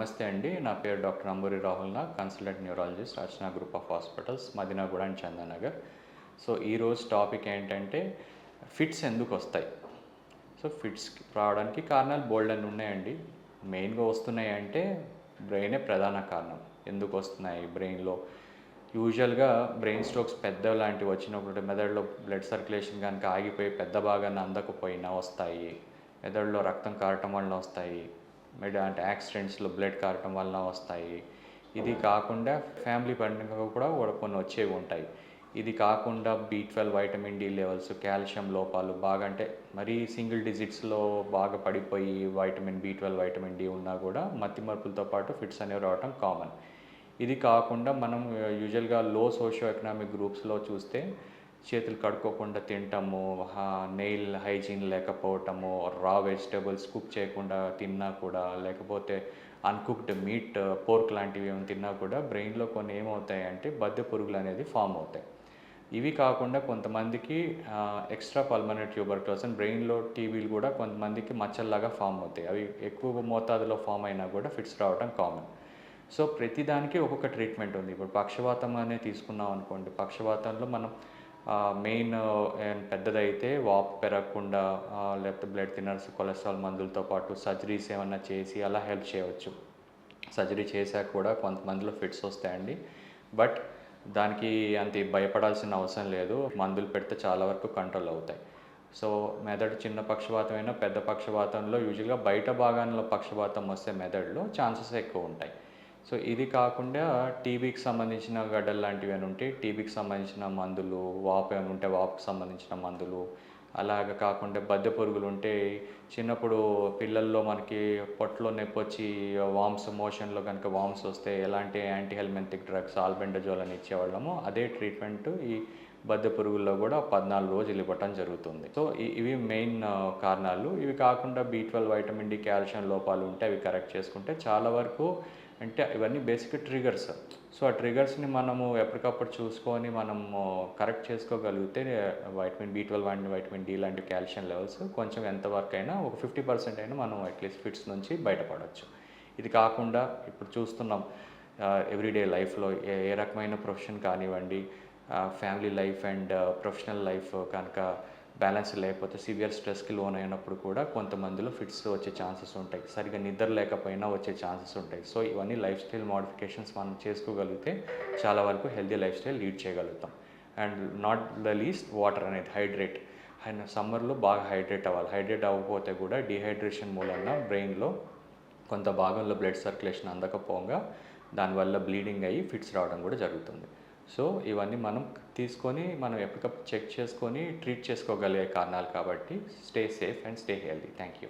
నమస్తే అండి. నా పేరు doctor Amburi Rahul Nag, consultant neurologist, Archana group of hospitals, Madinaguda and Chandanagar. So ఈరోజు టాపిక్ ఏంటంటే ఫిట్స్ ఎందుకొస్తాయి? సో ఫిట్స్‌కి రావడానికి కారణాలు బోలెడన్ని ఉన్నాయండి. మెయిన్‌గా వస్తున్నాయంటే బ్రెయినే ప్రధాన కారణం. ఎందుకొస్తున్నాయి బ్రెయిన్‌లో? యూజువల్‌గా బ్రెయిన్ స్ట్రోక్స్ పెద్దలాంటివి వచ్చినప్పుడు మెదడులో బ్లడ్ సర్క్యులేషన్ గనుక ఆగిపోయి పెద్ద భాగాన అందకపోయినా వస్తాయి. మెదడులో రక్తం కారటం వలన వస్తాయి. అంటే యాక్సిడెంట్స్‌లో బ్లడ్ కారటం వలన వస్తాయి. ఇది కాకుండా ఫ్యామిలీ పరంగా కూడా కొన్ని వచ్చేవి ఉంటాయి. ఇది కాకుండా బి12 వైటమిన్ డి లెవెల్స్, కాల్షియం లోపాలు బాగా అంటే మరీ సింగిల్ డిజిట్స్‌లో బాగా పడిపోయి వైటమిన్ బి12, వైటమిన్ డి ఉన్నా కూడా మతిమరుపులతో పాటు ఫిట్స్ అనేవి రావటం కామన్. ఇది కాకుండా మనం యూజువల్‌గా లో సోషియో ఎకనామిక్ గ్రూప్స్‌లో చూస్తే చేతులు కడుక్కోకుండా తినటము, నెయిల్ హైజీన్ లేకపోవటము, రా వెజిటబుల్స్ కుక్ చేయకుండా తిన్నా కూడా, లేకపోతే అన్‌కుక్డ్ మీట్, పోర్క్ లాంటివి ఏమైనా తిన్నా కూడా బ్రెయిన్‌లో కొన్ని ఏమవుతాయంటే బద్దె పురుగులు అనేది ఫామ్ అవుతాయి. ఇవి కాకుండా కొంతమందికి ఎక్స్ట్రా పల్మనరీ ట్యూబర్క్యులోసిస్ బ్రెయిన్‌లో టీబీలు కూడా కొంతమందికి మచ్చల్లాగా ఫామ్ అవుతాయి. అవి ఎక్కువ మోతాదులో ఫామ్ అయినా కూడా ఫిట్స్ రావడం కామన్. సో ప్రతిదానికి ఒక్కొక్క ట్రీట్మెంట్ ఉంది. ఇప్పుడు పక్షవాతం అనే తీసుకున్నాం అనుకోండి. పక్షవాతంలో మనం మెయిన్ పెద్దదైతే వాపు పెరగకుండా లేకపోతే బ్లడ్ థిన్నర్స్, కొలెస్ట్రాల్ మందులతో పాటు సర్జరీస్ ఏమన్నా చేసి అలా హెల్ప్ చేయవచ్చు. సర్జరీ చేశాక కూడా కొంతమందిలో ఫిట్స్ వస్తాయండి. బట్ దానికి అంత భయపడాల్సిన అవసరం లేదు. మందులు పెడితే చాలా వరకు కంట్రోల్ అవుతాయి. సో మెదడు చిన్న పక్షవాతమైనా పెద్ద పక్షవాతంలో యూజువల్‌గా బయట భాగాల్లో పక్షవాతం వస్తే మెదడులో ఛాన్సెస్ ఎక్కువ ఉంటాయి. సో ఇది కాకుండా టీబీకి సంబంధించిన గడ్డలు లాంటివి ఏమైనా ఉంటే టీబీకి సంబంధించిన మందులు, వాపు ఏమైనా ఉంటే వాపుకి సంబంధించిన మందులు, అలాగ కాకుండా బద్దె పురుగులు ఉంటే చిన్నప్పుడు పిల్లల్లో మనకి పొట్టలో నొప్పొచ్చి వామ్స్ మోషన్‌లో కనుక వామ్స్ వస్తే ఎలాంటి యాంటీ హెల్మెంతిక్ డ్రగ్స్ ఆల్బెండజోల్ అని ఇచ్చేవాళ్ళమో అదే ట్రీట్మెంట్ ఈ బద్దె పురుగుల్లో కూడా 14 రోజులు ఇవ్వటం జరుగుతుంది. సో ఇవి మెయిన్ కారణాలు. ఇవి కాకుండా బి12, వైటమిన్ డి, కాల్షియం లోపాలు ఉంటే అవి కరెక్ట్ చేసుకుంటే చాలా వరకు అంటే ఇవన్నీ బేసిక్ ట్రిగర్స్. సో ఆ ట్రిగర్స్‌ని మనము ఎప్పటికప్పుడు చూసుకొని మనము కరెక్ట్ చేసుకోగలిగితే వైటమిన్ బి12 అండ్ వైటమిన్ డి లాంటి కాల్షియం లెవెల్స్ కొంచెం ఎంతవరకైనా ఒక 50% అయినా మనం అట్‌లీస్ట్ ఫిట్స్ నుంచి బయటపడొచ్చు. ఇది కాకుండా ఇప్పుడు చూస్తున్నాం ఎవ్రీడే లైఫ్‌లో ఏ ఏ రకమైన ప్రొఫెషన్ కానివ్వండి, family life and professional life కనుక బ్యాలెన్స్ లేకపోతే సివియర్ స్ట్రెస్‌కి లోనైనప్పుడు కూడా కొంతమందిలో ఫిట్స్ వచ్చే ఛాన్సెస్ ఉంటాయి. సరిగ్గా నిద్ర లేకపోయినా వచ్చే ఛాన్సెస్ ఉంటాయి. సో ఇవన్నీ లైఫ్ స్టైల్ మోడిఫికేషన్స్ మనం చేసుకోగలిగితే చాలా వరకు హెల్తీ లైఫ్ స్టైల్ లీడ్ చేయగలుగుతాం. And not the least water అనేది హైడ్రేట్. అండ్ సమ్మర్‌లో బాగా హైడ్రేట్ అవ్వాలి. హైడ్రేట్ అవ్వకపోతే కూడా డీహైడ్రేషన్ మూలంగా బ్రెయిన్‌లో కొంత భాగంలో బ్లడ్ సర్క్యులేషన్ అందకపోగా దానివల్ల బ్లీడింగ్ అయ్యి ఫిట్స్ రావడం కూడా జరుగుతుంది. సో ఇవన్నీ మనం తీసుకొని మనం ఎప్పటికప్పుడు చెక్ చేసుకొని ట్రీట్ చేసుకోగలిగే కారణాలు కాబట్టి stay safe and stay healthy. Thank you.